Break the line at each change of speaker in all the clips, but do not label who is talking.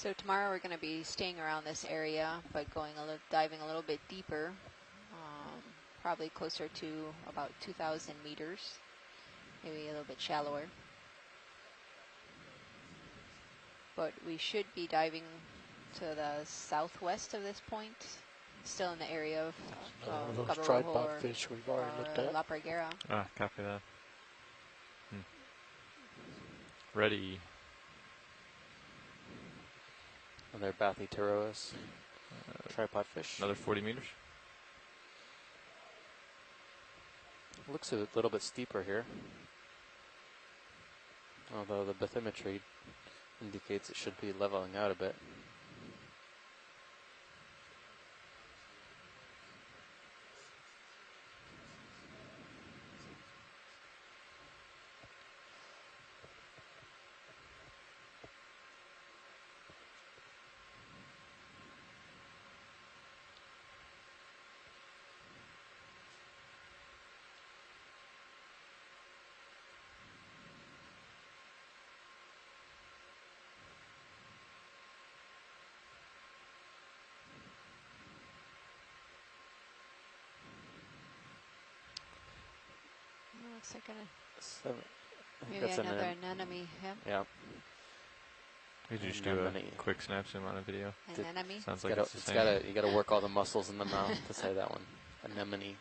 So tomorrow we're going to be staying around this area, but going diving a little bit deeper, probably closer to about 2,000 meters, maybe a little bit shallower. But we should be diving to the southwest of this point, still in the area of
those tripod fish we've already looked at.
La Parguera.
Ah, copy that. Ready.
Another Bathyterois tripod fish.
Another 40 meters.
Looks a little bit steeper here, although the bathymetry indicates it should be leveling out a bit.
Looks like
Maybe
maybe another anemone.
Yeah.
We could just do a quick snap zoom on a video.
Anemone.
Sounds like it's the same.
You gotta work all the muscles in the mouth to say that one. Anemone.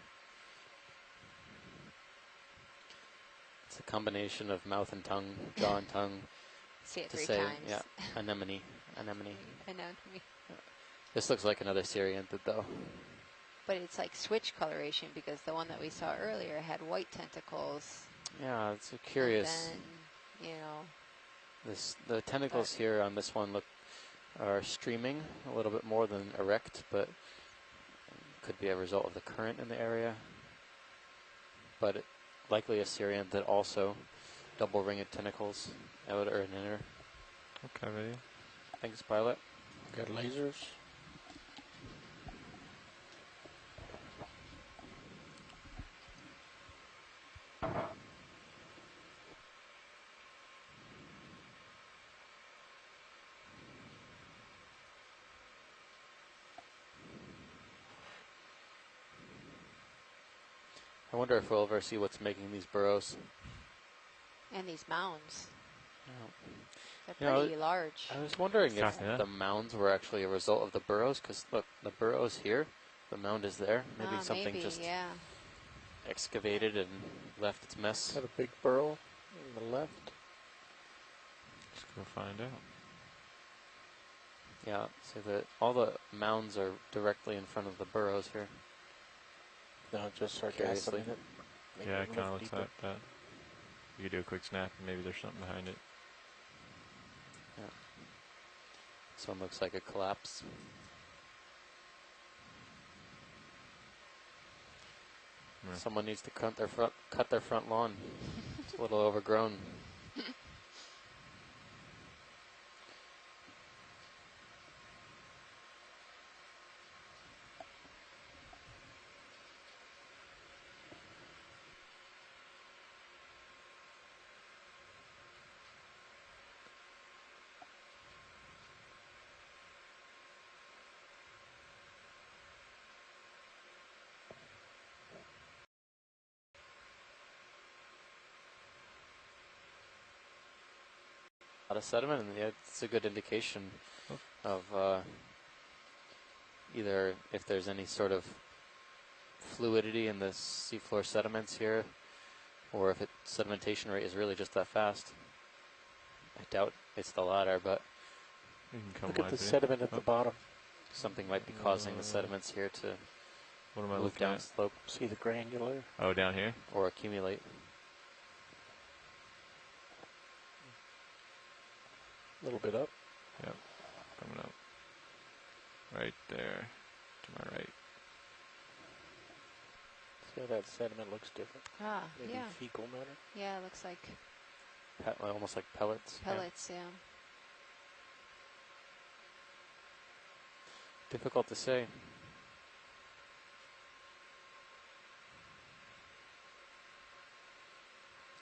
It's a combination of mouth and tongue, jaw and tongue.
Say it
to
3
say,
times.
Yeah, anemone, anemone.
Anemone.
This looks like another Syriantid though.
But it's like switch coloration because the one that we saw earlier had white tentacles.
Yeah, it's curious.
And then, you know.
The tentacles here on this one are streaming a little bit more than erect, but could be a result of the current in the area. But likely a Syriantid also double ringed tentacles, outer and inner.
Okay, ready.
Thanks, pilot.
Got lasers.
I wonder if we'll ever see what's making these burrows.
And these mounds.
Yeah.
They're pretty large.
I was wondering if the mounds were actually a result of the burrows, because look, the burrow's here, the mound is there. Maybe something just excavated and left its mess.
Got a big burrow on the left.
Let's go find out.
Yeah, so all the mounds are directly in front of the burrows here.
No, just sarcastically.
Yeah, it kind of looks like that. You could do a quick snap and maybe there's something behind it.
Yeah. This one looks like a collapse. Yeah. Someone needs to cut their front lawn. It's a little overgrown. A lot of sediment, and it's a good indication of either if there's any sort of fluidity in the seafloor sediments here, or if sedimentation rate is really just that fast. I doubt it's the latter, but
look at the sediment at the bottom.
Something might be causing the sediments here to move down slope.
See the granular?
Oh, down here?
Or accumulate.
A little bit up.
Yep, coming up. Right there, to my right.
See how that sediment looks different?
Ah,
maybe
yeah.
fecal matter?
Yeah, it looks like
almost like pellets.
pellets, yeah.
Difficult to say.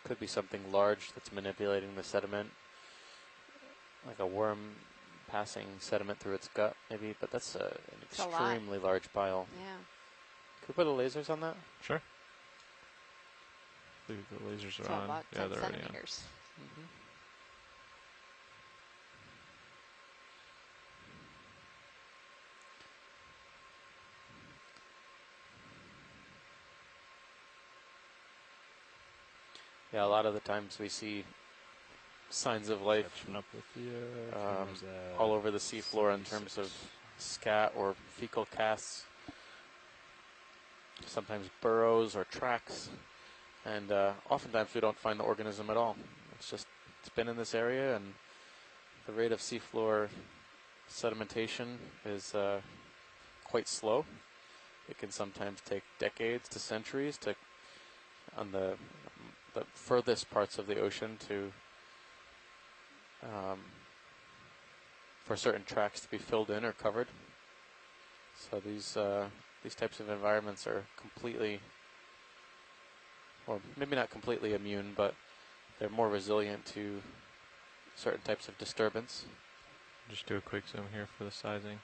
Could be something large that's manipulating the sediment, like a worm passing sediment through its gut, maybe, but that's an
It's a lot.
extremely large pile.
Yeah.
Could we put the lasers on that?
Sure. The lasers
It's
are on.
about
Yeah,
10
they're already on.
centimeters.
Mm-hmm. Yeah, a lot of the times we see signs of life
Catching up with the
all over the seafloor in terms of scat or fecal casts, sometimes burrows or tracks, and oftentimes we don't find the organism at all. It's been in this area, and the rate of seafloor sedimentation is quite slow. It can sometimes take decades to centuries to, on the furthest parts of the ocean, to for certain tracks to be filled in or covered. So these types of environments are completely, or maybe not completely immune, but they're more resilient to certain types of disturbance.
Just do a quick zoom here for the sizing.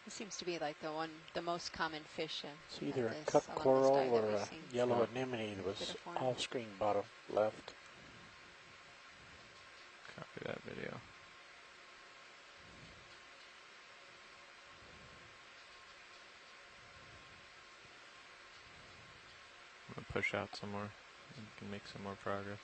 This seems to be like the most common fish.
It's either a cup coral or a yellow anemone that was off screen bottom left.
Copy that video. I'm going to push out some more and can make some more progress.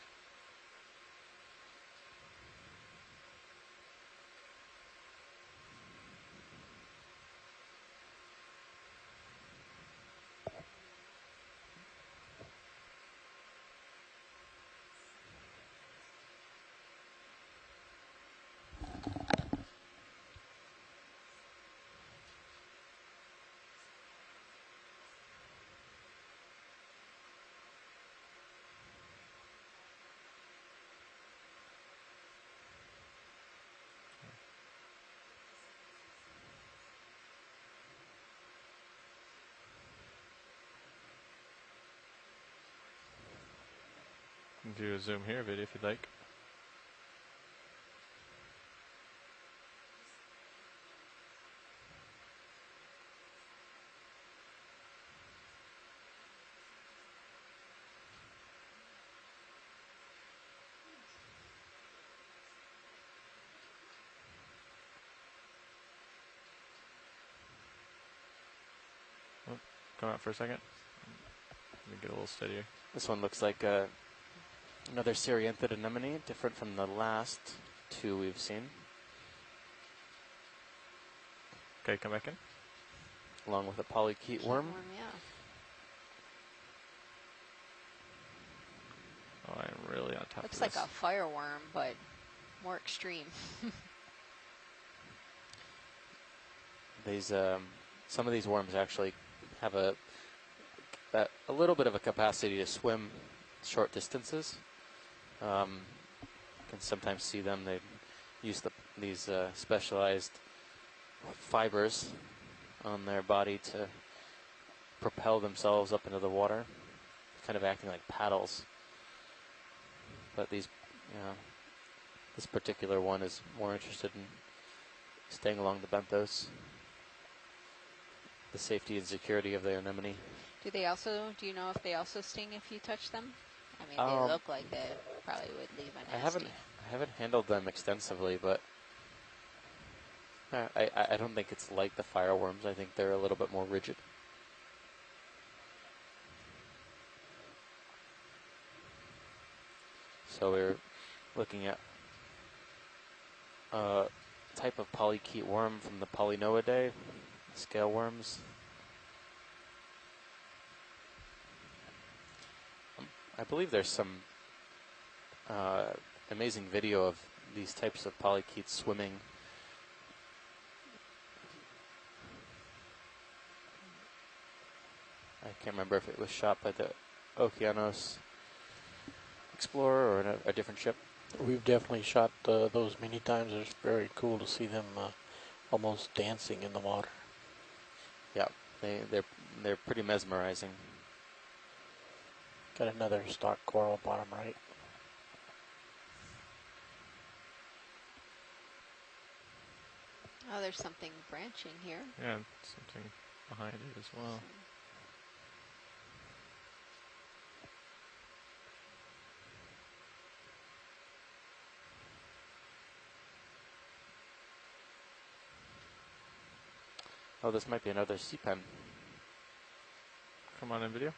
You can do a zoom here video if you'd like. Oh, come out for a second. Let me get a little steadier.
This one looks like another Syrianthid anemone, different from the last two we've seen.
Okay, come back in.
Along with a polychaete worm.
Yeah.
Oh, I'm really on top
Looks
of
like
this.
a fireworm, but more extreme.
These some of these worms actually have a little bit of a capacity to swim short distances. You can sometimes see them. They use these specialized fibers on their body to propel themselves up into the water, kind of acting like paddles. But this particular one is more interested in staying along the benthos, the safety and security of the anemone.
Do you know if they also sting if you touch them? I mean, they look like they probably would leave a nasty.
I haven't handled them extensively, but I don't think it's like the fireworms. I think they're a little bit more rigid. So we're looking at a type of polychaete worm from the Polynoidae, scale worms. I believe there's some amazing video of these types of polychaetes swimming. I can't remember if it was shot by the Okeanos Explorer or a different ship.
We've definitely shot those many times. It's very cool to see them almost dancing in the water.
Yeah, they're pretty mesmerizing.
Got another stock coral bottom right.
Oh, there's something branching here.
Yeah, something behind it as well.
Oh, this might be another sea pen.
Come on in video.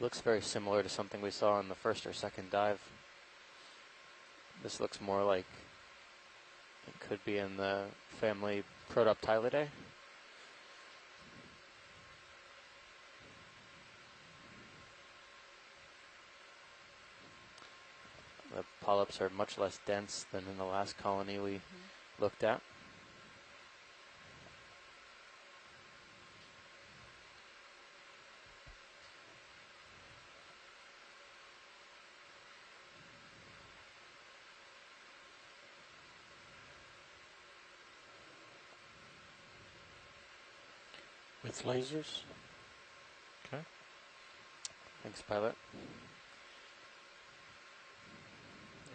Looks very similar to something we saw in the first or second dive. This looks more like it could be in the family Protoptylidae. The polyps are much less dense than in the last colony we looked at.
With lasers.
Okay.
Thanks, pilot.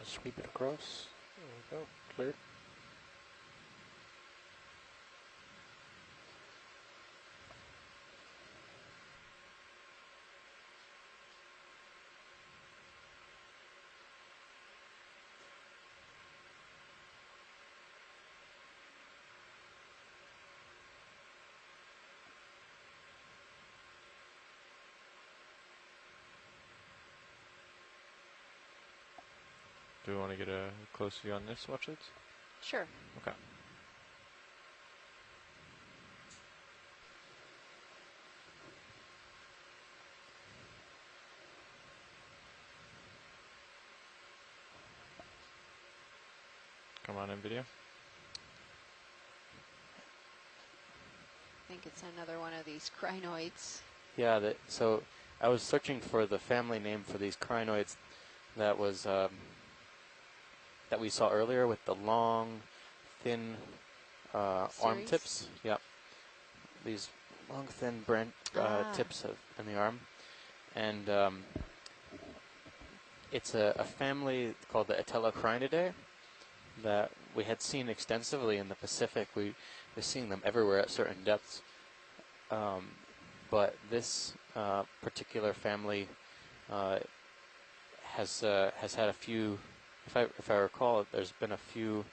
Sweep it across. There we go. Clear.
Do we want to get a close view on this watch it?
Sure.
Okay. Come on in video.
I think it's another one of these crinoids.
Yeah, so I was searching for the family name for these crinoids that was that we saw earlier with the long, thin arm tips. Yeah, these long, thin tips in the arm, and it's a family called the Atelocrinidae that we had seen extensively in the Pacific. We were seeing them everywhere at certain depths. But this particular family has had a few, if I recall, there's been a few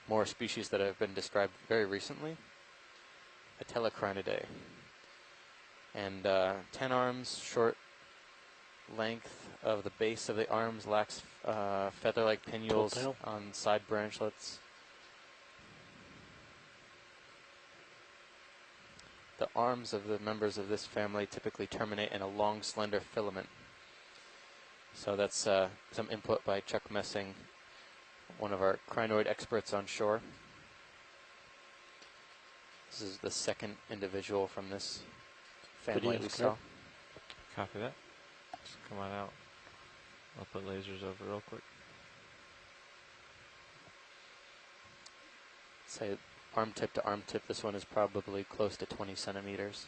more species that have been described very recently. Atelocrinidae. And 10 arms, short length of the base of the arms, lacks feather-like pinnules on side branchlets. The arms of the members of this family typically terminate in a long, slender filament. So that's some input by Chuck Messing, one of our crinoid experts on shore. This is the second individual from this family we saw.
Copy that. Just come on out. I'll put lasers over real quick.
Say arm tip to arm tip, this one is probably close to 20 centimeters.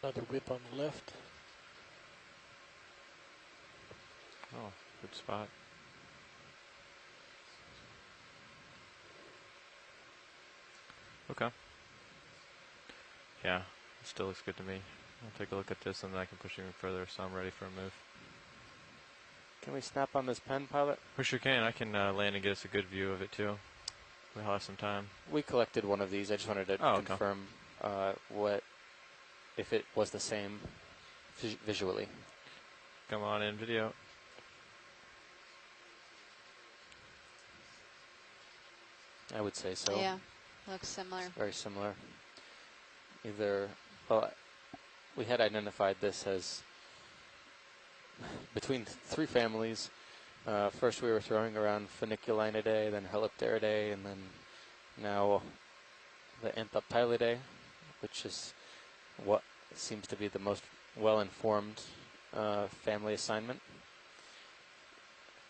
Another whip on the left.
Oh, good spot. Okay. Yeah, it still looks good to me. I'll take a look at this and then I can push even further, so I'm ready for a move.
Can we snap on this pen, pilot?
We sure can. I can land and get us a good view of it too. We'll have some time.
We collected one of these. I just wanted to confirm if it was the same visually.
Come on in video.
I would say so.
Yeah, looks similar.
It's very similar. Well, we had identified this as between three families, First we were throwing around Funiculinidae, then Helipteridae, and then now the Anthoptylidae, which is what seems to be the most well-informed family assignment.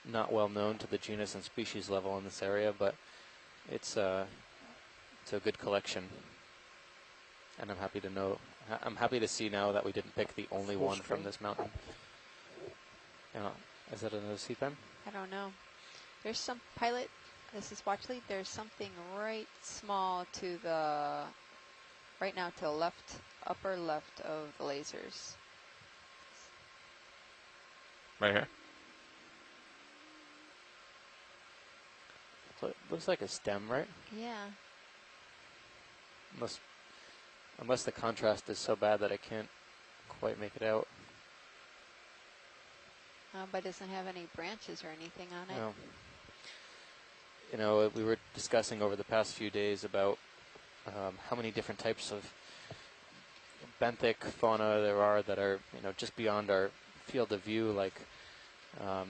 Not well known to the genus and species level in this area, but it's a good collection. And I'm happy to see now that we didn't pick the only
Full
one
screen.
from this mountain. Is that another sea pen?
I don't know. There's some pilot. This is watch lead. There's something right small to the right now to the left, upper left of the lasers.
Right here.
So it looks like a stem, right?
Yeah.
Unless the contrast is so bad that I can't quite make it out.
But it doesn't have any branches or anything on it.
No. You know, we were discussing over the past few days about how many different types of benthic fauna there are that are, just beyond our field of view, like how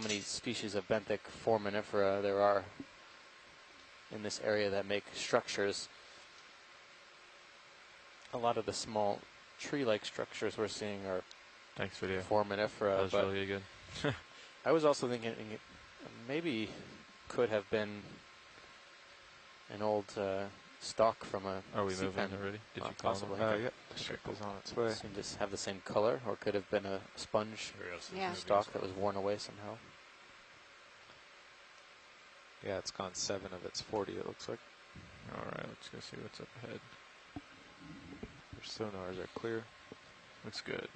many species of benthic foraminifera there are in this area that make structures. A lot of the small tree-like structures we're seeing are
Thanks, video.
foraminifera.
That was
but
really good.
I was also thinking it maybe could have been an old stock from a
Are we
sea
moving
pen.
Did you call them?
Possibly.
Okay.
Yeah, the ship is on its way.
Seemed to have the same color, or could have been a sponge
Yeah.
stock that was worn away somehow.
Yeah, it's gone 7 of its 40, it looks like.
All right, let's go see what's up ahead.
Their sonars are clear.
Looks good.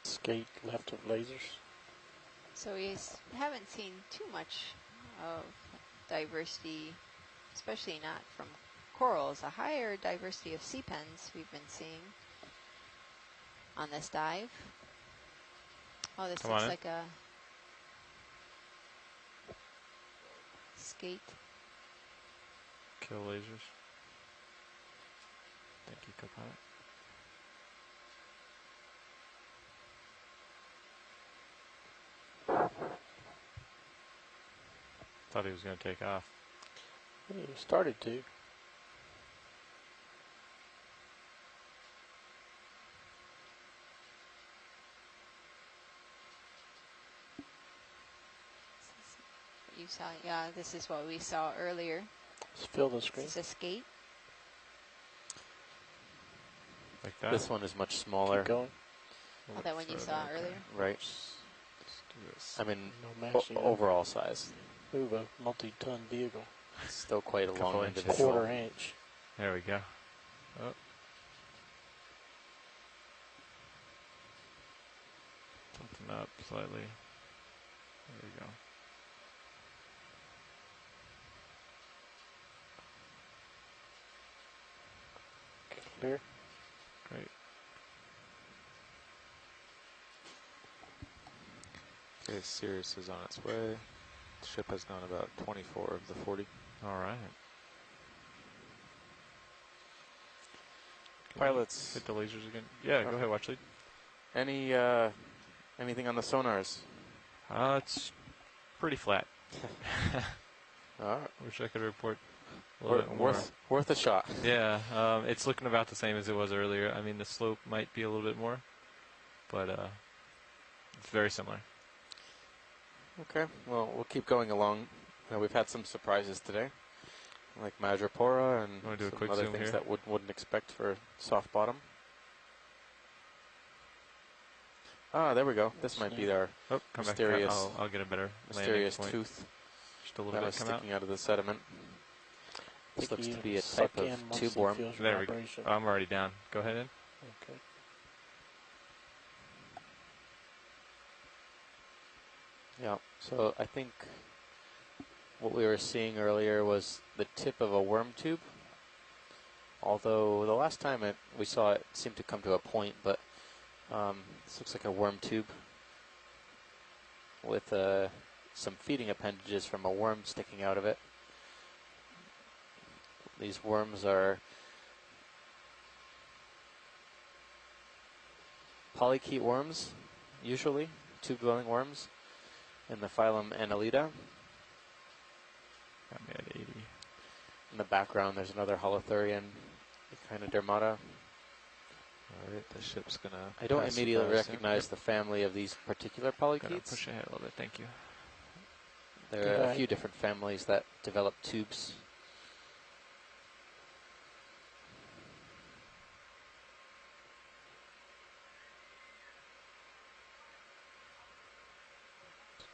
Skate left of lasers.
So we haven't seen too much of diversity, especially not from corals. A higher diversity of sea pens we've been seeing on this dive. Oh, this
Come
looks
on in.
like a skate.
Kill lasers. Thank you, Copilot. Thought he was going to take off.
He started to.
You saw, yeah, this is what we saw earlier.
Just fill the screen.
This is a skate.
Like that?
This one is much smaller,
Keep going.
Oh, that one you saw earlier.
right?
Let's do this.
I mean,
No mashing.
overall size.
Move a multi-ton vehicle.
It's still quite a
Couple
long
inches.
individual.
Quarter inch.
There we go. Oh. Tilting up slightly. There we go.
Clear.
Great.
Okay, Sirius is on its way. The ship has gone about 24 of the 40.
All right.
Pilots,
Hit the lasers again. Yeah, go ahead, watch lead.
anything on the sonars?
It's pretty flat.
All right.
Wish I could report a little bit more.
Worth a shot.
Yeah, it's looking about the same as it was earlier. I mean, the slope might be a little bit more, but it's very similar.
Okay, well, we'll keep going along. We've had some surprises today, like Madrepora and
Wanna do a
some
quick
other
zoom
things
here?
that wouldn't expect for soft bottom. Ah, there we go. This might be our
Oh, come
mysterious,
back. I'll get a better
mysterious
landing point.
tooth
Just a little
that
bit
was
come out.
sticking out of the sediment. This looks to be a
suck
type
in
of
once
tube
he
worm.
feels
There we go.
vibration.
Oh, I'm already down. Go ahead in.
Okay.
Yeah, so I think what we were seeing earlier was the tip of a worm tube. Although the last time we saw it seemed to come to a point, but this looks like a worm tube with some feeding appendages from a worm sticking out of it. These worms are polychaete worms, usually, tube-dwelling worms, in the phylum Annelida.
Got me at 80.
In the background, there's another holothurian kind of dermata.
All right, the ship's gonna.
I don't
pass you
immediately
by soon.
recognize the family of these particular
Gotta
polychaetes.
push ahead a little bit. Thank you.
There are a few different families that develop tubes.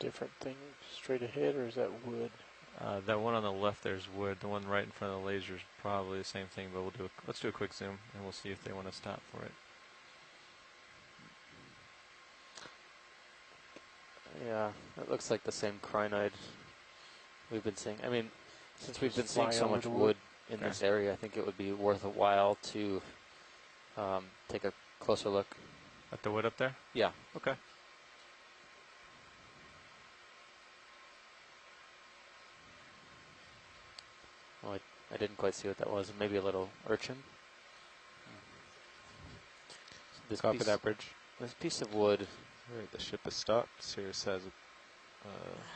Different thing straight ahead, or is that wood?
That one on the left there's wood. The one right in front of the laser is probably the same thing, but let's do a quick zoom and we'll see if they want to stop for it.
Yeah, it looks like the same crinoid we've been seeing. I mean, since we've been
Just
seeing
fly
so
over
much
the
wood
wood.
in
Okay.
this area, I think it would be worth a while to take a closer look.
At the wood up there?
Yeah.
Okay.
Well, I didn't quite see what that was. Maybe a little urchin. This
Copy
piece,
that bridge.
this piece of wood
All right, the ship is stopped. Sirius has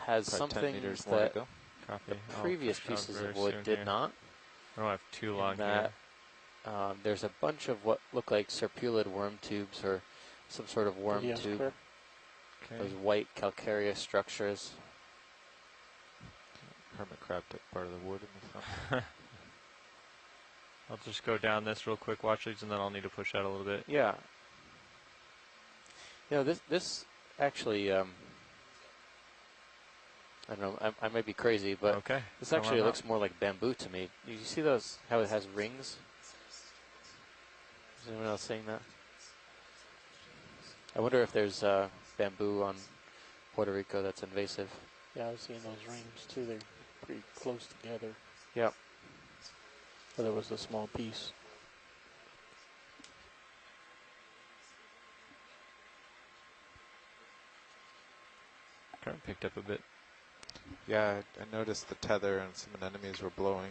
has
probably
some
10
things
meters more
that
to go.
Copy.
the
I'll
previous
push out
pieces
very
of wood
soon
did
here.
not.
I don't have too
in
long
that
here.
There's a bunch of what look like serpulid worm tubes or some sort of worm
Yes,
tube.
correct.
Okay.
Those white calcareous structures.
Hermit crab took part of the wood in the front.
I'll just go down this real quick, watch these, and then I'll need to push out a little bit.
Yeah. You know, this actually, I don't know, I might be crazy, but
Okay.
this
come
actually
on
looks
up.
more like bamboo to me. You see those, how it has rings? Is anyone else saying that? I wonder if there's bamboo on Puerto Rico that's invasive.
Yeah, I've seen those rings too. They're pretty close together.
Yep.
But there was a small piece.
Current picked up a bit.
Yeah, I noticed the tether and some anemones were blowing.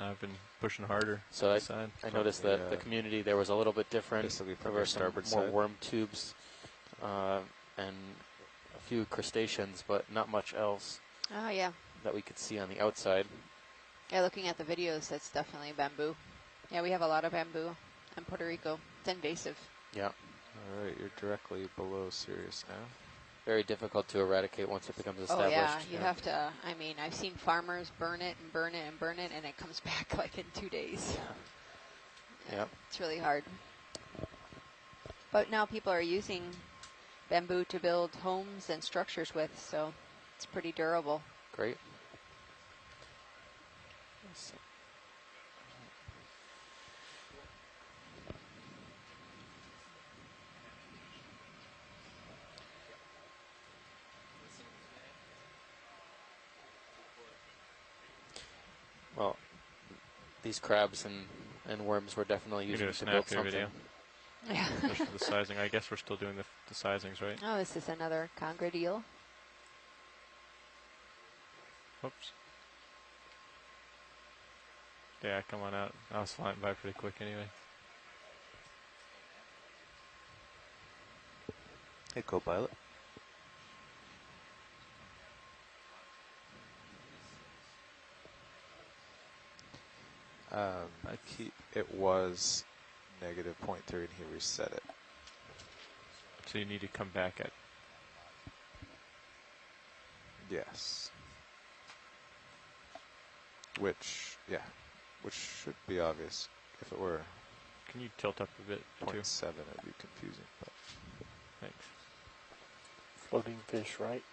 I've been pushing harder.
So
this side.
I noticed that the community there was a little bit different.
Basically
There
from
were
the
some
starboard
more
side.
worm tubes and a few crustaceans, but not much else
Oh, yeah.
that we could see on the outside.
Yeah, looking at the videos, that's definitely bamboo. Yeah, we have a lot of bamboo in Puerto Rico. It's invasive.
Yeah.
All right, you're directly below Sirius now.
Very difficult to eradicate once it becomes
Oh,
established.
yeah. You have to, I mean, I've seen farmers burn it and burn it and burn it, and it comes back like in 2 days.
Yep.
It's really hard. But now people are using bamboo to build homes and structures with, so it's pretty durable.
Great. Well, these crabs and worms were definitely
You do
used
a
to build
snap here
something.
video.
Yeah.
Just for the sizing. I guess we're still doing the sizings, right?
Oh, this is another conger deal.
Oops. Yeah, come on out. I was flying by pretty quick anyway.
Hey, co-pilot. It was negative 0.3 and he reset it.
So you need to come back at.
Yes. Which should be obvious. If it were
Can you tilt up a bit too?
0.7, it would be confusing. But
Thanks.
Floating fish right.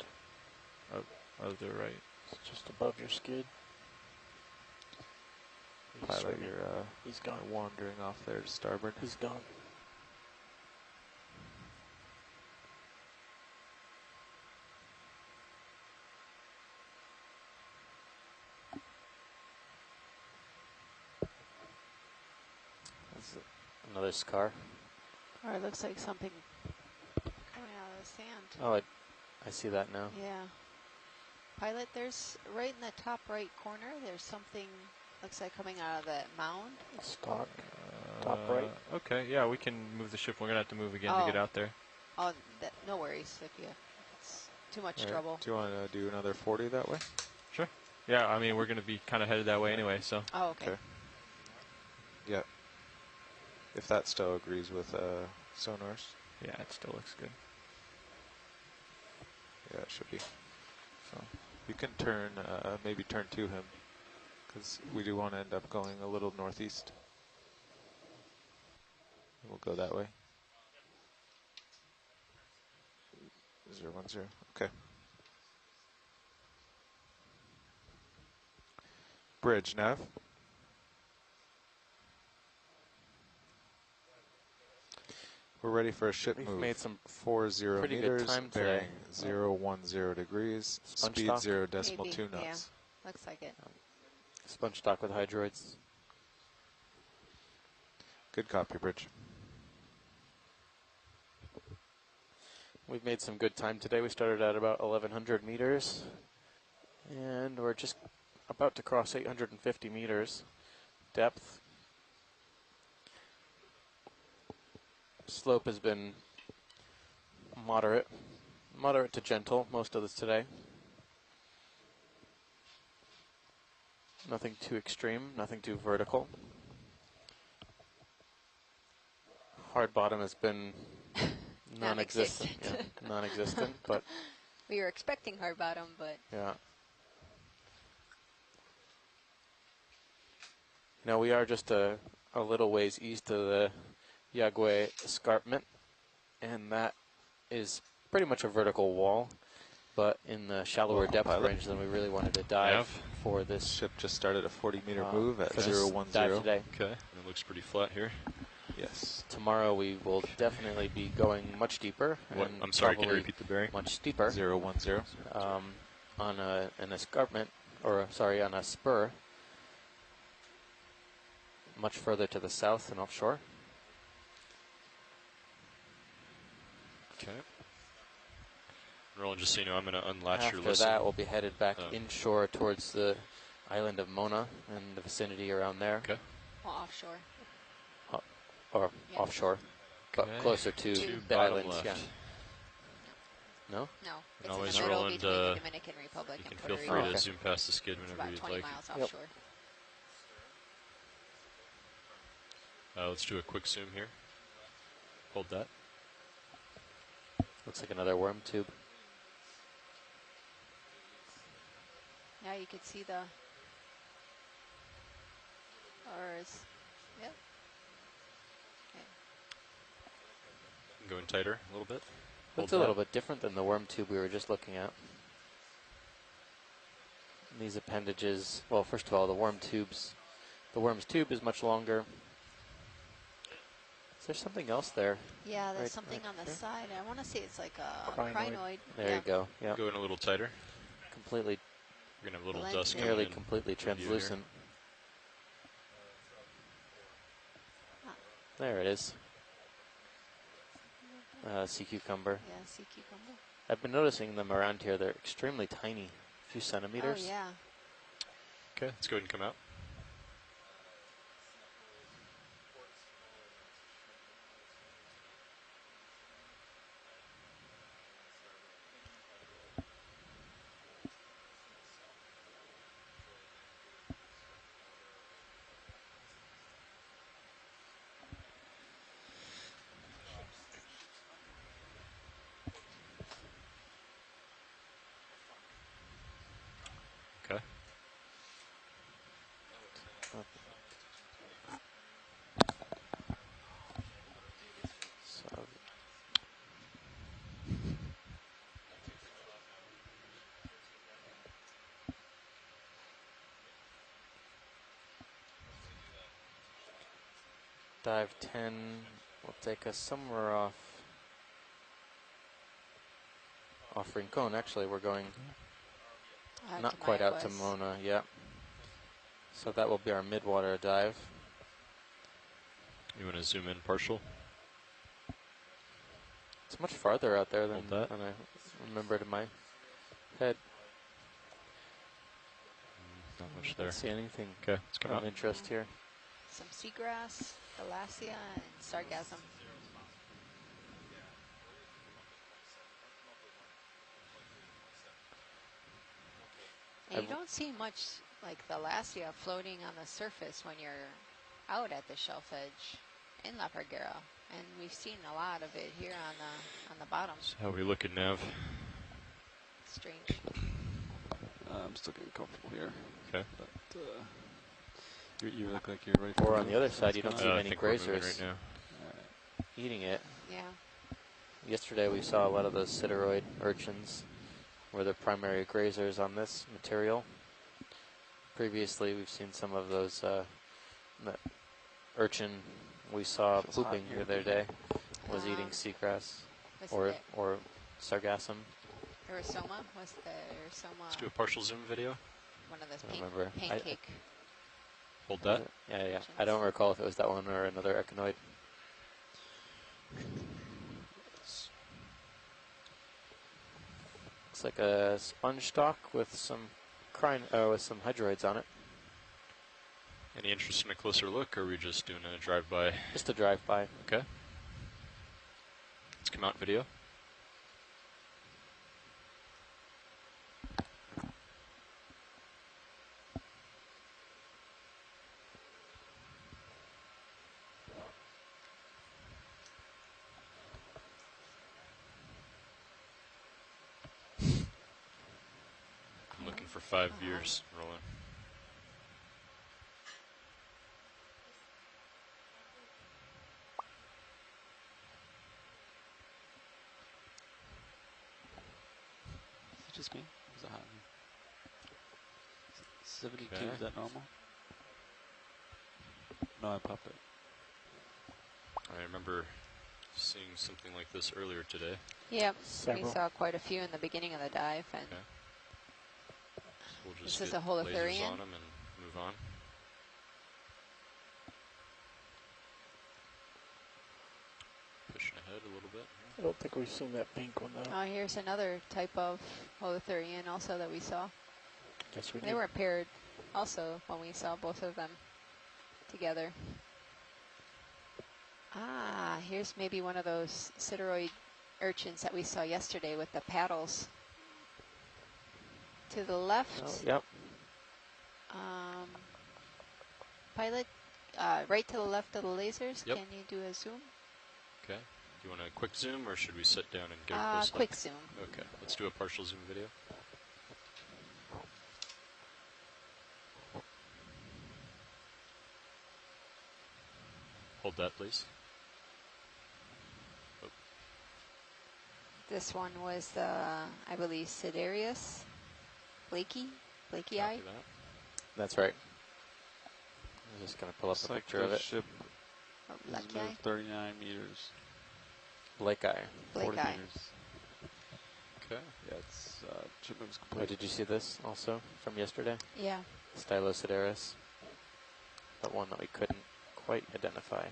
Oh, they're right.
It's just above your skid. He's
Pilot,
swimming.
you're
He's gone.
wandering off there to starboard.
He's gone.
That's another scar.
Or it looks like something coming out of the sand.
Oh, I see that now.
Yeah. Pilot, there's right in the top right corner, there's something looks like coming out of that mound.
Stock. Top right.
Okay, yeah, we can move the ship. We're gonna have to move again to get out there.
Oh, no worries if it's too much trouble.
Do you want to do another 40 that way?
Sure. Yeah, I mean we're gonna be kind of headed that way anyway, so.
Oh, okay.
Yeah. If that still agrees with sonars.
Yeah, it still looks good.
Yeah, it should be. So you can turn, maybe turn to him, because we do want to end up going a little northeast. We'll go that way. 010. Okay. Bridge nav. We're ready for a ship
We've
move.
made some
40
pretty good
meters,
time
bearing
today.
010 degrees,
Sponge
speed
stock?
0.2
Maybe,
knots.
yeah. Looks like it.
sponge stock with hydroids.
Good copy, Bridge.
We've made some good time today. We started at about 1,100 meters, and we're just about to cross 850 meters depth. Slope has been moderate to gentle most of this today. Nothing too extreme, nothing too vertical. Hard bottom has been non-existent. Yeah, non-existent, but
We were expecting hard bottom, but
yeah. Now we are just a little ways east of the Yagüe escarpment, and that is pretty much a vertical wall, but in the shallower depth range than we really wanted to dive for this
Ship just started a 40-meter move at
for this
010.
dive today.
Okay, and it looks pretty flat here.
Yes.
Tomorrow we will definitely be going much deeper.
What?
And
I'm sorry, can you
probably
repeat the bearing?
much steeper
010.
on an escarpment, or sorry, on a spur, much further to the south and offshore.
Okay. Roland, just so you know, I'm going to unlatch your
After
listen.
that, we'll be headed back
Oh.
inshore towards the island of Mona and the vicinity around there,
Okay.
well, offshore.
or
Yeah.
offshore, but
Okay.
closer to
To
the
bottom
islands.
left.
Yeah. No?
No, it's in
always
the middle
Roland,
between the Dominican Republic
You
and
can
Puerto
feel
Rico.
free to
Okay.
zoom past the skid
It's
whenever
about
you'd
20
like.
miles
Yep.
offshore.
Let's do a quick zoom here. Hold that.
Looks like another worm tube.
Yeah, you could see the oars. Yep. Okay.
Going tighter a little bit. Hold
It's a little
that.
bit different than the worm tube we were just looking at. These appendages, well, first of all, the worm's tube is much longer. Is there something else there?
Yeah, there's
Right-
something
right
on the
here?
side. I want to say it's like a
Crinoid.
crinoid.
There
yeah.
you go. Yeah,
Going a little tighter.
completely,
We're going to have a little
lens
dust
here.
coming
nearly
in.
completely
view here.
translucent. There it is. Sea cucumber.
Yeah, sea cucumber.
I've been noticing them around here. They're extremely tiny, a few centimeters.
Oh, yeah.
Okay, let's go ahead and come out. Okay.
So Dive 10 will take us somewhere off Rincon. Actually, we're going not quite out to Mona, yeah. So that will be our midwater dive.
You want to zoom in partial?
It's much farther out there than
Hold that.
I remembered in my head.
Not much
I
there.
don't see anything
Okay, let's come
of
out.
interest here.
Some seagrass, Thalassia, and Sargassum. And you don't see much like Thalassia floating on the surface when you're out at the shelf edge in La Parguera, and we've seen a lot of it here on the bottom.
So how we looking, Nav?
Strange.
I'm still getting comfortable here.
Okay.
But you look like you're ready for
Or on the other side, you don't see
I
many
think we're moving
grazers
right now.
eating it.
Yeah.
Yesterday we saw a lot of those sideroid urchins were the primary grazers on this material. Previously we've seen some of those the urchin we saw
Feels
pooping
hot
the
here.
other day was eating seagrass
Was
or
it
sargassum.
Erisoma? Was the Erisoma
Let's do a partial zoom video.
one of those
I don't remember.
pancake?
Hold that.
Yeah. I don't recall if it was that one or another echinoid. Looks like a sponge stock with some with some hydroids on it.
Any interest in a closer look, or are we just doing a drive-by?
Just a drive-by.
Okay. Let's come out video. I'm looking for 5 years rolling.
Is it just me? Is it hot? 72,
Okay.
is that normal? No, I popped it.
I remember seeing something like this earlier today.
Yep.
Several.
We saw quite a few in the beginning of the dive, and
Okay. So we'll just
This is
get
a Holothurian?
lasers on them and move on. Pushing ahead a little bit.
I don't think we've seen that pink one though.
here's another type of Holothurian also that we saw.
Guess we
They
did.
were paired also when we saw both of them together. Ah, here's maybe one of those sideroid urchins that we saw yesterday with the paddles. To the left,
Oh, yep.
pilot, right to the left of the lasers.
Yep.
Can you do a zoom?
Okay. Do you want a quick zoom, or should we sit down and get a close
Quick
look?
zoom.
Okay. Let's do a partial zoom video. Hold that, please. Oh,
This one was the, I believe, Siderius Blakey
copy
eye.
that.
That's right. I'm just going to pull up
Looks
a
like
picture of
the
it.
ship
Or
is
Blakey eye.
moved 39 meters.
Lake Eye.
Blake
40
eye.
meters.
Okay.
Yeah, it's ship moves
Oh,
complete.
did you see this also from yesterday?
Yeah.
Stylosideris, but one that we couldn't quite identify.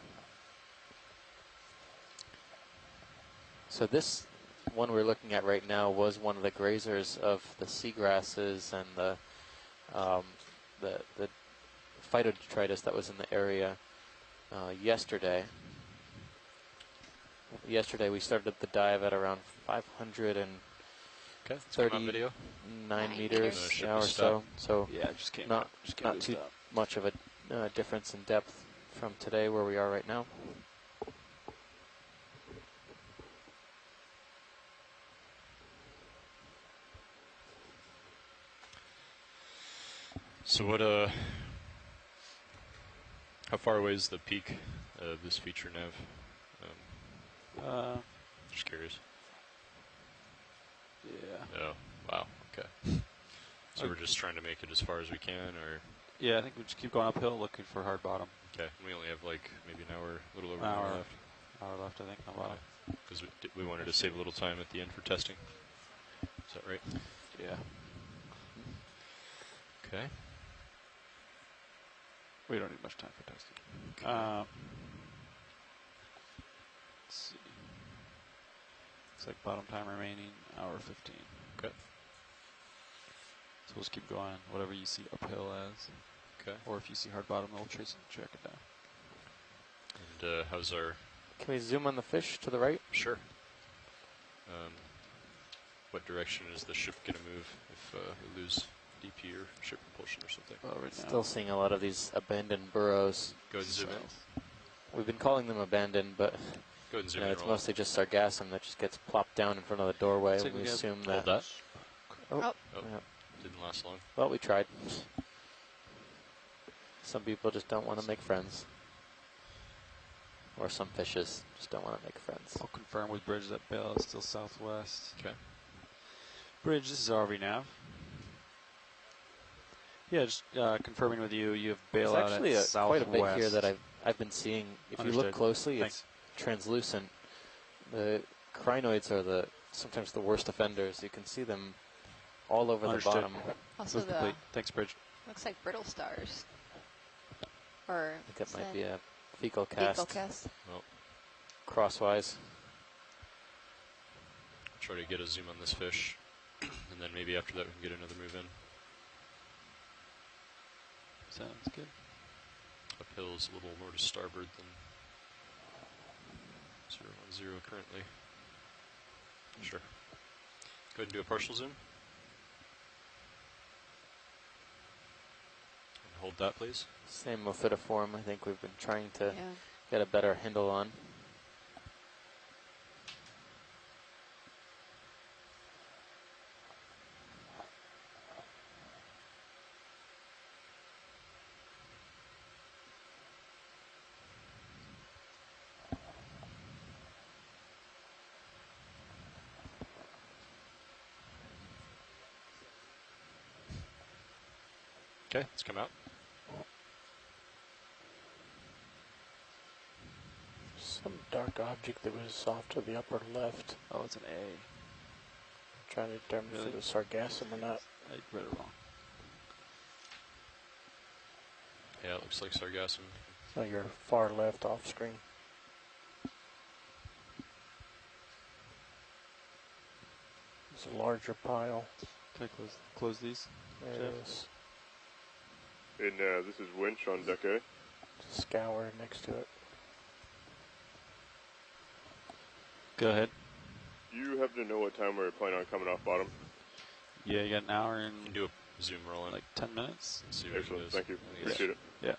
So this one we're looking at right now was one of the grazers of the seagrasses and the phytodetritus that was in the area yesterday. Yesterday we started the dive at around 539
Okay. Let's come on video.
meters,
The ship
yeah, or
is
so.
stopped.
So
Yeah, it just came
not
out. Just came
not
to a
too
stop.
much of a difference in depth from today where we are right now.
So what, how far away is the peak of this feature, Nav? Just curious.
Yeah.
Oh, wow, okay. So we're just trying to make it as far as we can, or?
Yeah, I think we just keep going uphill looking for hard bottom.
Okay, we only have like maybe an hour, a little over
An
an hour
hour.
left.
Hour left, I think, on bottom.
Because we wanted to save a little time at the end for testing. Is that right?
Yeah.
Okay.
We don't need much time for testing.
Okay.
Let's see. Looks like bottom time remaining, hour 15.
Okay.
So we'll just keep going, whatever you see uphill as.
Okay.
Or if you see hard bottom, we'll trace and track it down.
And how's our...
Can we zoom on the fish to the right?
Sure. What direction is the ship going to move if we lose DP or ship propulsion or something?
Well, right now.
Still seeing a lot of these abandoned burrows.
Go ahead and zoom in.
We've been calling them abandoned, but
Go ahead and zoom
you know,
in.
it's mostly just sargassum that just gets plopped down in front of the doorway.
Take
We
a guess.
assume
Hold
that.
that.
Oh,
Oh.
Oh,
yeah.
didn't last long.
Well, we tried. Some people just don't want to make friends. Or some fishes just don't want to make friends.
I'll confirm with Bridge that bail is still southwest.
Okay.
Bridge, this is RV nav. Yeah, just confirming with you, you have bail
There's
out
actually
at
quite
southwest.
a bit here that I've been seeing. If you
Understood.
look closely,
Thanks.
it's translucent. The crinoids are sometimes the worst offenders. You can see them all over
Understood.
the bottom.
Also,
Move
the
complete. Thanks, Bridge.
looks like brittle stars. Or
I think that
is
might be a fecal
fecal
cast,
cast.
Well,
crosswise.
try to get a zoom on this fish. And then maybe after that we can get another move in.
Sounds good.
Uphill is a little more to starboard than 010 currently. Sure. Go ahead and do a partial zoom. And hold that, please.
Same ophidioform I think we've been trying to
Yeah.
get a better handle on.
Okay, let's come out.
Some dark object that was off to the upper left.
Oh, it's an A.
Trying to determine
Really?
if it was sargassum or not.
I read it wrong.
Yeah, it looks like sargassum.
Oh, you're far left off screen. It's a larger pile.
Can I close these?
There it
Jeff?
is.
And this is Winch on deck A.
Scour next to it.
Go ahead.
You happen to know what time we're planning on coming off bottom?
Yeah, you got an hour
You can
and
do a zoom roll in.
like 10 minutes.
Let's see what it
Excellent,
is.
thank you.
I think
Appreciate it.
Yeah.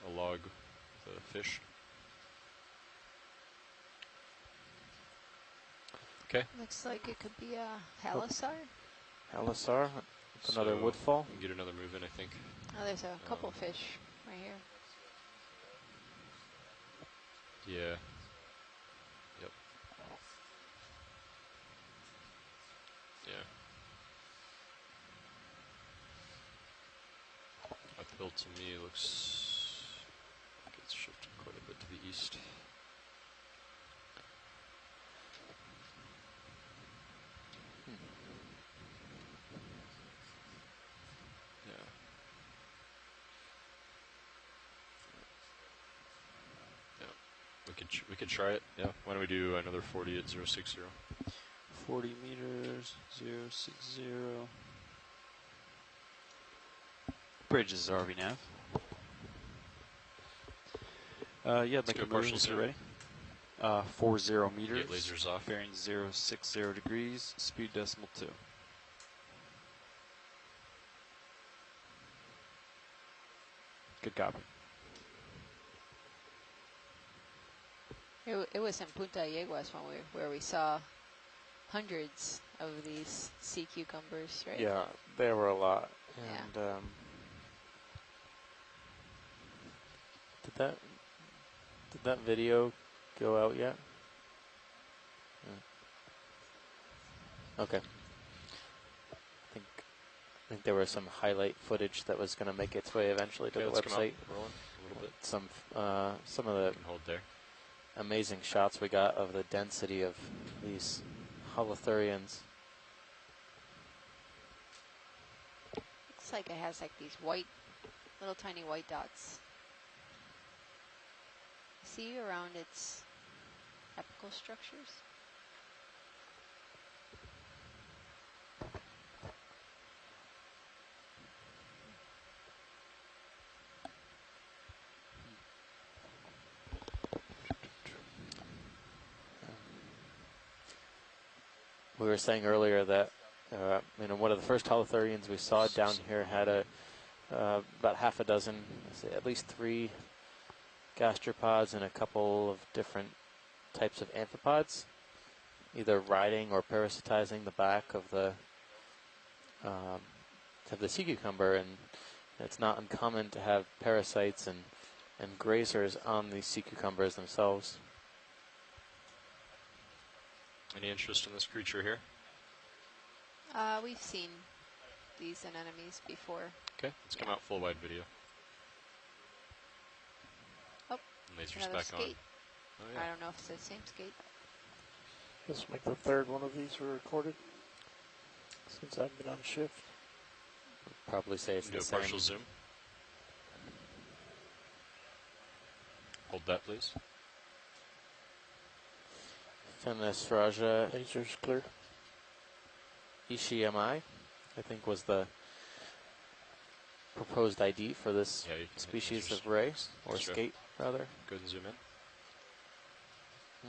a log with a fish. Okay.
Looks like it could be a halisar.
Halisar, it's another
So
woodfall.
we can get another move in, I think.
Oh, there's a couple fish right here.
Yeah. Yep. Yeah. Uphill to me looks like it's shifted quite a bit to the east. Yeah. Yeah. We could try it. Yeah. Why don't we do another 40 at 060?
40 meters, 060. Bridge is RV nav. Yeah, I'd like
do a
to
partial
move if you're
zoom.
ready. 40 meters.
Get lasers off.
Bearing 060 degrees, speed decimal 2. Good copy.
It was in Punta Yeguas where we saw hundreds of these sea cucumbers, right?
Yeah, there were a lot.
Yeah.
And did that video go out yet? Yeah. Okay. I think think there was some highlight footage that was going to make its way eventually to
Okay,
the
let's come out,
website.
rolling a little bit.
Some of the
You can hold there.
amazing shots we got of the density of these holothurians.
Looks like it has like these white, little tiny white dots. See around its apical structures?
We were saying earlier that one of the first holothurians we saw down here had about half a dozen, at least 3 gastropods and a couple of different types of amphipods, either riding or parasitizing the back of the sea cucumber. And it's not uncommon to have parasites and grazers on these sea cucumbers themselves.
Any interest in this creature here?
We've seen these anemones before.
Okay, let's come out full wide video.
Oh,
Laser's
another
back
skate.
on. Oh, yeah.
I don't know if it's the same skate.
This will make the 3rd one of these we recorded since I've been on shift.
Probably say it's
Do
the
a
same.
partial zoom. Hold that, please.
Feminist Raja
Laser's clear.
Ishiyamai, I think, was the proposed ID for this
Yeah, you can hit
species
lasers.
of ray, or
Sure.
skate, rather.
Go ahead and zoom in.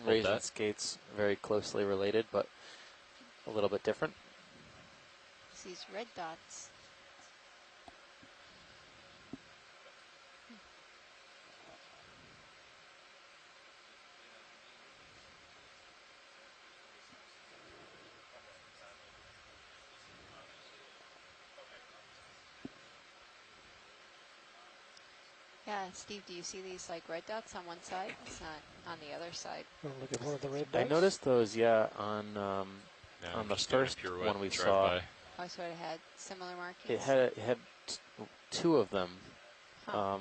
Rays
that.
and skates very closely related, but a little bit different.
It's these red dots. Yeah, Steve, do you see these like red dots on one side? It's not on the other side.
Oh, look at one of the red
I
dots.
noticed those, yeah, on
Yeah, I'm
the
just doing a
first
pure
one we
drive
saw.
by.
Oh, so it had similar markings?
It had 2 of them.
Huh.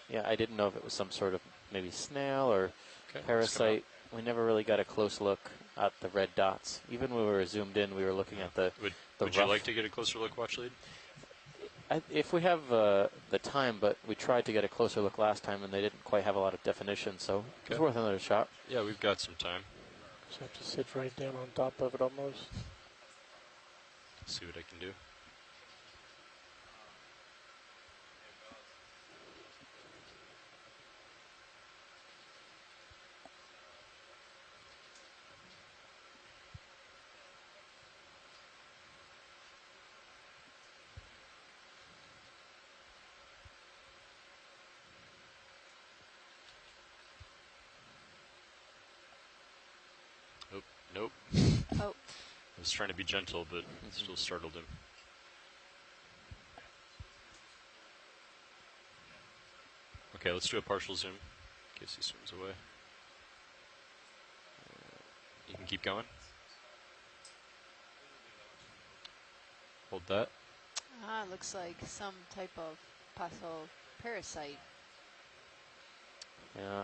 Yeah, I didn't know if it was some sort of maybe snail or
Okay, let's come out.
parasite. We never really got a close look at the red dots. Even when we were zoomed in, we were looking at the
Would you
rough.
like to get a closer look, watch lead?
If we have the time, but we tried to get a closer look last time, and they didn't quite have a lot of definition, so it's
Okay.
worth another shot.
Yeah, we've got some time.
Just have to sit right down on top of it almost.
See what I can do. Oh, nope.
Oh,
I was trying to be gentle, but still startled him. Okay, let's do a partial zoom in case he swims away. You can keep going. Hold that.
it looks like some type of possible parasite.
Yeah,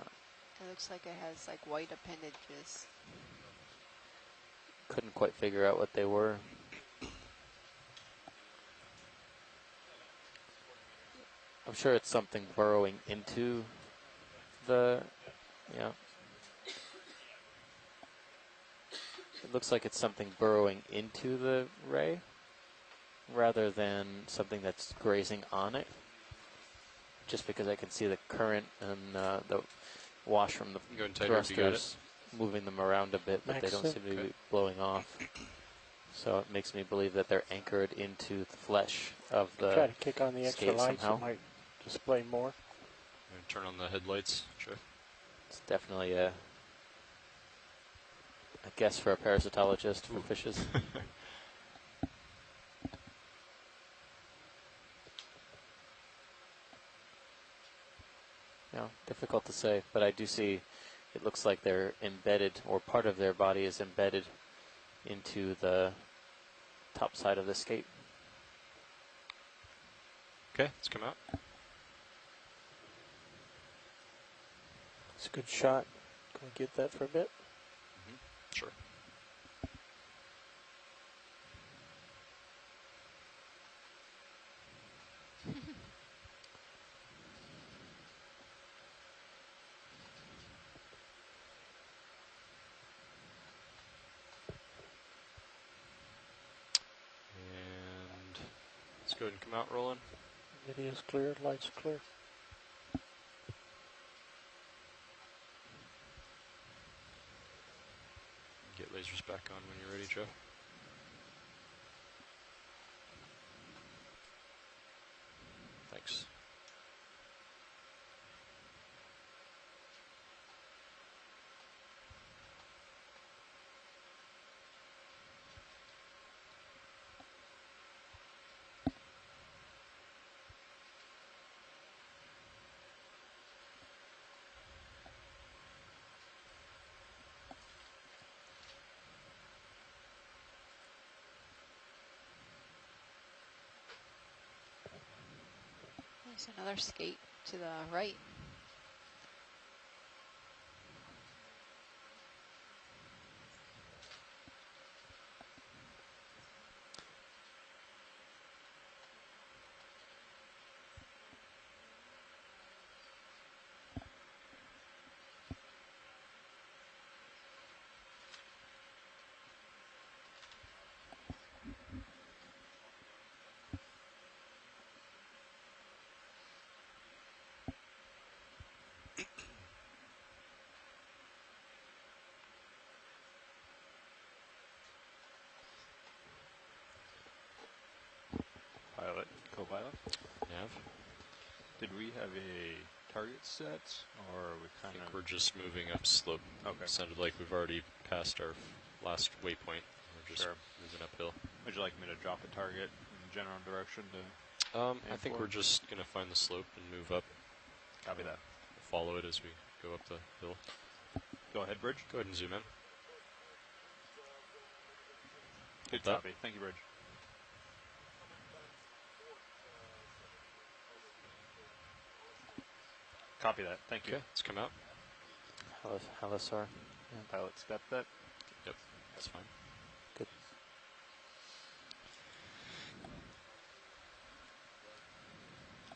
It looks like it has like white appendages.
couldn't quite figure out what they were. I'm sure it's something burrowing into the, yeah. It looks like it's something burrowing into the ray rather than something that's grazing on it. Just because I can see the current and the wash from the
Go and tighter if you got it.
thrusters moving them around a bit, but they
Max
don't
it.
seem to be
Okay.
blowing off. So it makes me believe that they're anchored into the flesh of
Try
the
to kick on the extra
skate
lights.
somehow.
It might display more.
I'm gonna turn on the headlights. Sure.
It's definitely a guess for a parasitologist for
Ooh.
fishes. Yeah, difficult to say, but I do see it looks like they're embedded, or part of their body is embedded into the top side of the skate.
Okay, let's come out.
It's a good shot. Can we get that for a bit?
Sure. And let's go ahead and come out, Roland.
Video's clear, lights clear.
Get lasers back on when you're ready, Joe. Thanks.
There's another skate to the right.
Pilot, co-pilot.
Nav.
Did we have a target set, or are we
I
kind
think
of?
we're just moving up slope.
Okay.
Sounded like we've already passed our last waypoint. We're just
Sure.
moving uphill.
Would you like me to drop a target in general direction to
I think
for?
we're just going to find the slope and move up.
copy that?
Follow it as we go up the hill.
Go ahead, Bridge.
Go ahead and zoom in.
Good
that.
copy. Thank you, Bridge. Copy that. Thank you.
Okay, let's come out.
Halisar.
Pilot step that.
Yep, that's fine.
Good.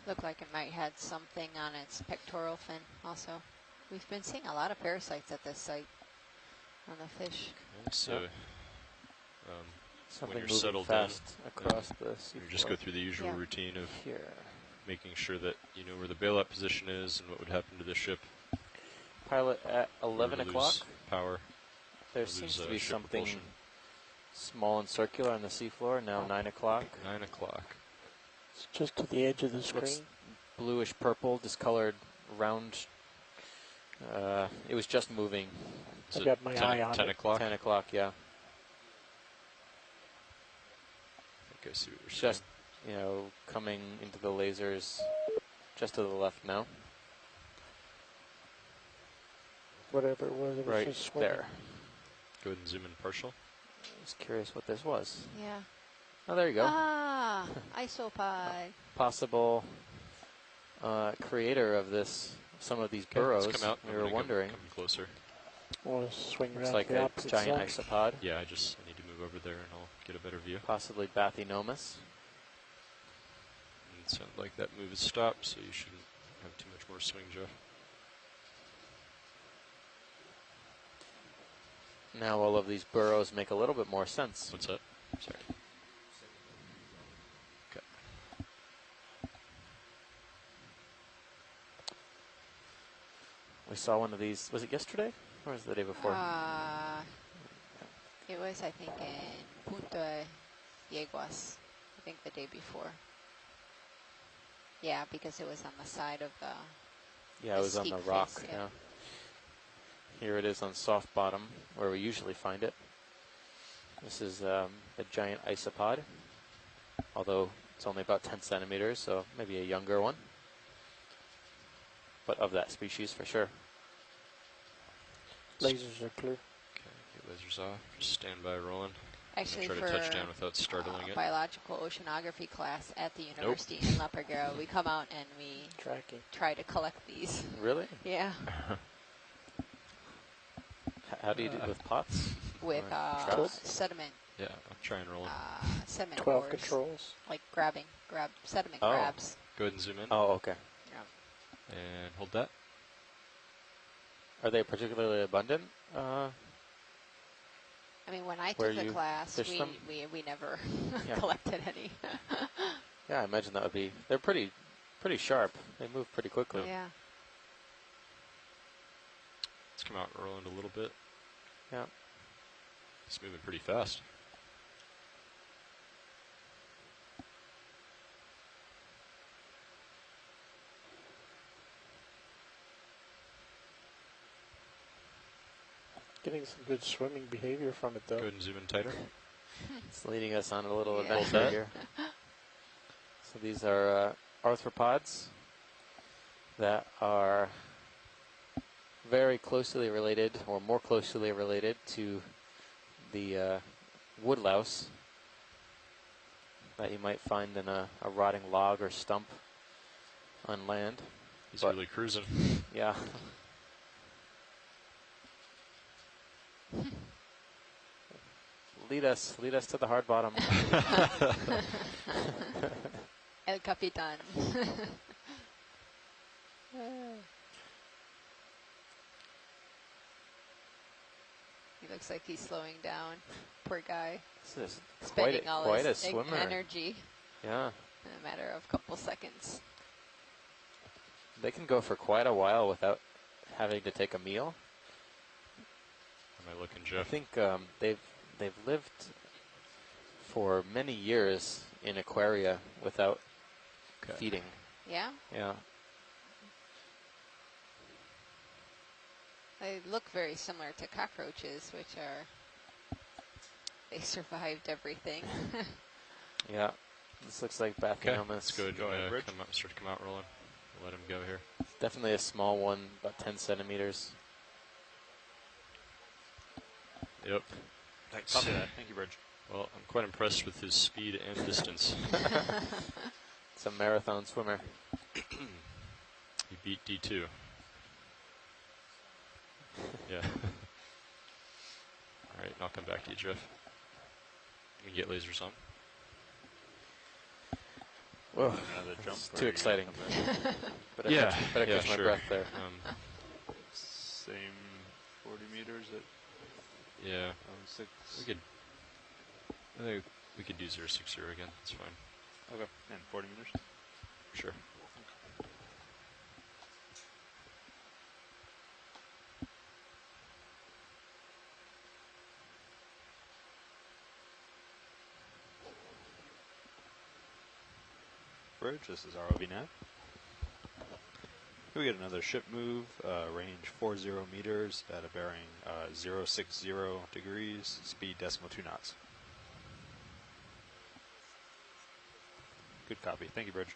Looked like it might had something on its pectoral fin also. We've been seeing a lot of parasites at this site on the fish.
Okay, so
Yep. Something
you're
moving
settled
fast
in,
across the
you just go
seafloor.
through the usual
Yeah.
routine of
Here.
making sure that you know where the bailout position is and what would happen to the ship.
Pilot at
If we were
11
to lose
o'clock.
Power.
There
or
seems
lose,
to be
ship
something
propulsion.
small and circular on the seafloor. Now 9 o'clock.
9 o'clock.
It's just to the edge of the
Looks
screen.
bluish purple, discolored, round. It was just moving.
Is
I
it
got my
10,
eye on
10
it.
o'clock?
10 o'clock, yeah.
I think I see what you're
Just,
saying.
coming into the lasers just to the left now.
Whatever it was
Right
just swimming.
there.
Go ahead and zoom in partial.
I was curious what this was.
Yeah.
Oh, there you go.
Ah, isopod.
Possible creator of some of these
Okay,
burrows.
let's come out.
We
I'm
were
gonna
wondering.
Come closer.
We'll swing
Looks
around
like
to the
a
opposite
giant
side.
isopod.
Yeah, I need to move over there and I'll get a better view.
Possibly Bathynomus.
And it sounded like that move is stopped, so you shouldn't have too much more swing, Jeff.
Now all of these burrows make a little bit more sense.
What's that? Sorry. Okay.
We saw one of these, was it yesterday? Or was it the day before?
It was, I think, in Punta Yeguas. I think the day before. Yeah, because it was on the side of the...
Yeah, it was on the
steep
rock.
face,
Yeah.
yeah.
Here it is on soft bottom, where we usually find it. This is a giant isopod, although it's only about 10 centimeters, so maybe a younger one. But of that species for sure.
Lasers are clear.
Okay, get lasers off. Just stand by rolling.
Actually,
Try to
for
touch down without startling it.
biological oceanography class at the university in La Parguera, we come out and we
Tracking.
try to collect these.
Really?
Yeah,
How do you do it with pots?
with
Or traps?
sediment,
Yeah, I'm trying rolling.
sediment
12
cores,
controls.
like grab sediment
Oh.
grabs.
Go ahead and zoom in.
Oh, okay.
And hold that.
Are they particularly abundant?
I mean, when I
Where
took the
you
class,
fish them?
we never
Yeah.
collected any.
Yeah, I imagine that would be. They're pretty sharp. They move pretty quickly.
Yeah.
Let's come out and roll in a little bit.
Yeah.
It's moving pretty fast.
Getting some good swimming behavior from it, though.
Go ahead and zoom in tighter.
It's leading us on a little
Yeah.
adventure here. So these are arthropods that are very closely related, or more closely related, to the woodlouse that you might find in a rotting log or stump on land.
He's
But-
really cruising.
Yeah. Lead us to the hard bottom.
El Capitan. He looks like he's slowing down. Poor guy.
This is
Spending all
quite a
his
swimmer.
energy
Yeah.
in a matter of a couple seconds.
They can go for quite a while without having to take a meal.
Am I looking,
I
Jeff?
think they've lived for many years in aquaria without
Okay.
feeding.
Yeah?
Yeah.
They look very similar to cockroaches, which are... They survived everything.
Yeah. This looks like
Okay,
Bathynomus.
let's go ahead
Go ahead,
and
Rich.
start to come out rolling. Let him go here.
Definitely a small one, about 10 centimeters.
Yep.
Copy that. Thank you, Bridge.
Well, I'm quite impressed with his speed and distance.
It's a marathon swimmer.
He beat D2. Yeah. All right, I'll come back to you, Jeff. You can get lasers on.
Whoa,
Another jump.
it's
or
too
you
exciting.
come back?
Yeah,
better
yeah,
catch my
sure.
breath there.
Same 40 meters at
Yeah,
6.
I think we could do 060 again. That's fine.
Okay. And 40 meters?
Sure.
Bridge, this is ROV nav. Here we get another ship move, range 40 meters at a bearing 060 degrees, speed .2 knots. Good copy. Thank you, Bridge.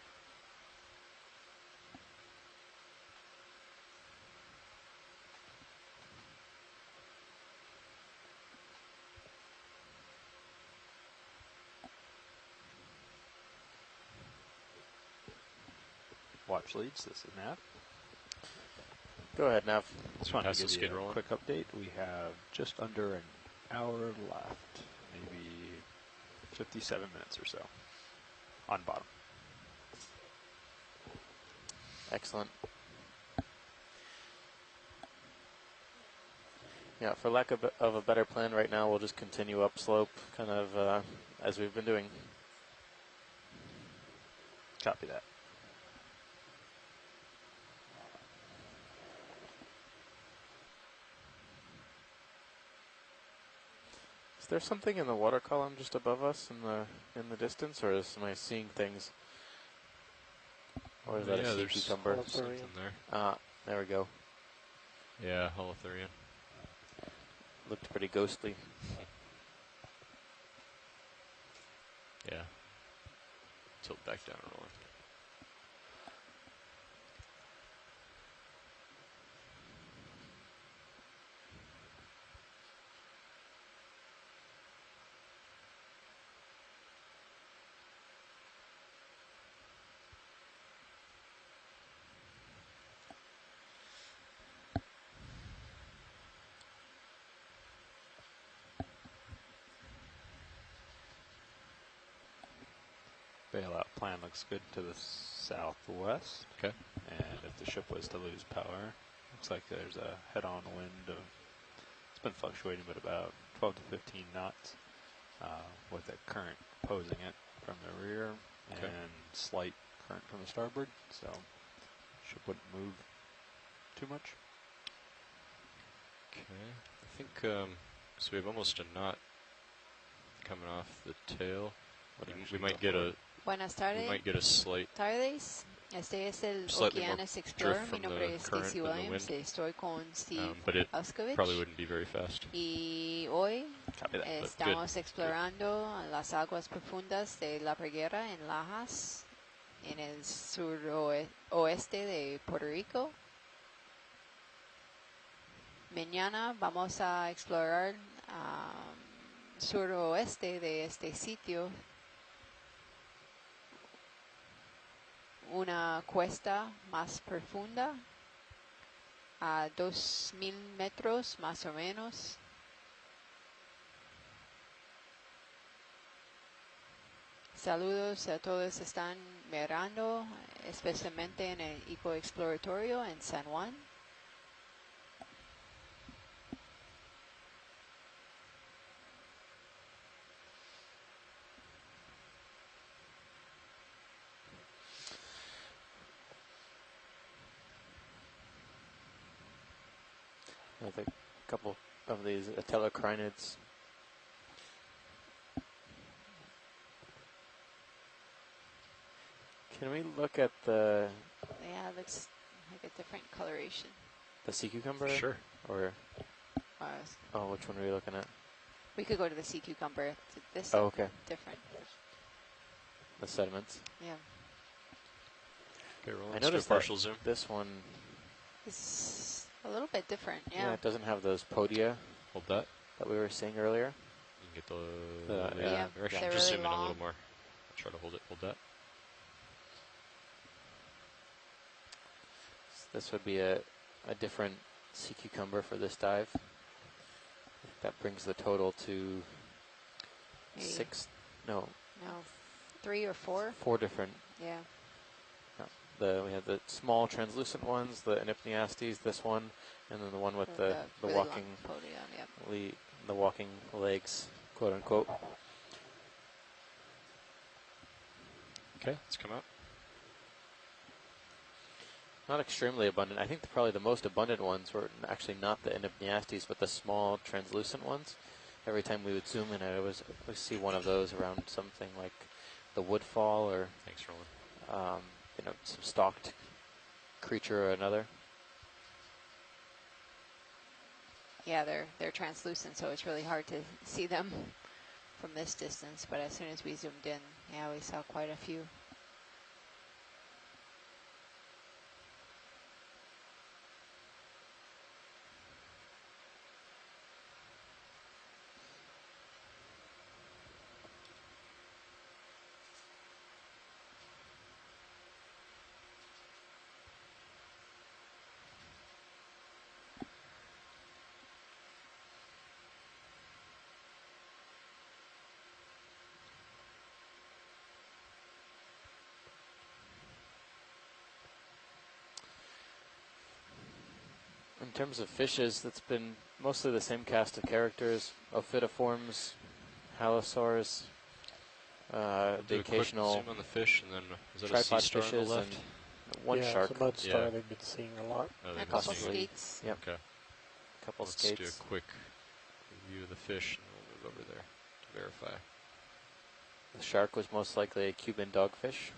Watch leads, this is Nav.
Go ahead, Nav.
Just wanted
Pass
to
the
give
skid
you a
rolling.
quick update. We have just under an hour left, maybe 57 minutes or so on bottom.
Excellent. Yeah, for lack of a better plan right now, we'll just continue upslope, kind of as we've been doing.
Copy that.
Is there something in the water column just above us in the distance, or am I seeing things? Or is that
Yeah,
a sea
there's
cucumber?
something there.
There we go.
Yeah, holothurian.
Looked pretty ghostly.
Yeah. Tilt back down and rolling.
bailout plan looks good to the southwest.
Okay.
And if the ship was to lose power, looks like there's a head-on wind of, it's been fluctuating, but about 12 to 15 knots with a current opposing it from the rear and slight current from the starboard. So ship wouldn't move too much.
Okay. I think, so we have almost a knot coming off the tail. We might get a
Buenas tardes.
we might get a slight
Tardes. Este es el
Slightly more
Okeanos Explorer.
drift
Mi
from
nombre
the
es
current
Stacy
than the
Williams.
wind.
Estoy con Steve
but it
Uskovich.
probably wouldn't be very fast.
Y hoy
Copy that.
estamos explorando las aguas profundas de la Parguera en Lajas, en el suroeste de Puerto Rico. Mañana vamos a explorar suroeste de este sitio, una cuesta más profunda a 2,000 metros más o menos. Saludos a todos están mirando, especialmente en el ecoexploratorio en San Juan.
I think a couple of these atelocrinids. Can we look at the
Yeah, it looks like a different coloration.
sea cucumber?
Sure.
Or
Uh,
which one are we looking at?
we could go to the sea cucumber. This
Oh, okay.
different.
The sediments.
Yeah,
Okay, roll.
I
Let's do a
noticed
partial zoom.
This one,
it's a little bit different.
yeah,
Yeah,
it doesn't have those podia
Hold that.
that we were seeing earlier.
You can get the
yeah,
direction.
they're
Just
really
zoom in a
long.
little more. I'll try to hold it. Hold that.
This would be a different sea cucumber for this dive. That brings the total to
Maybe.
no,
3 or 4.
4 different.
Yeah,
We have the small translucent ones, the Anipneastes, this one, and then the one with the
really
walking
long podium. Yeah.
the walking legs, quote unquote.
Okay, let's come out.
Not extremely abundant. I think probably the most abundant ones were actually not the Anipneastes, but the small translucent ones. Every time we would zoom in, I would see one of those around something like the woodfall or
Thanks, Roland.
some stalked creature or another.
Yeah, they're translucent, so it's really hard to see them from this distance. But as soon as we zoomed in, yeah, we saw quite a few.
In terms of fishes, that's been mostly the same cast of characters: ophidiforms, halosaurs, the
Do a quick
occasional
zoom on the fish, and then is that a sea
tripod
star on the
fishes
left?
and one
yeah,
shark,
it's a mud star
Yeah.
they've been seeing a lot.
Oh,
A
they've been
couple
seeing it.
skates.
Yep.
Okay.
a couple
Let's
skates.
do a quick review of the fish, and we'll move over there to verify.
The shark was most likely a Cuban dogfish.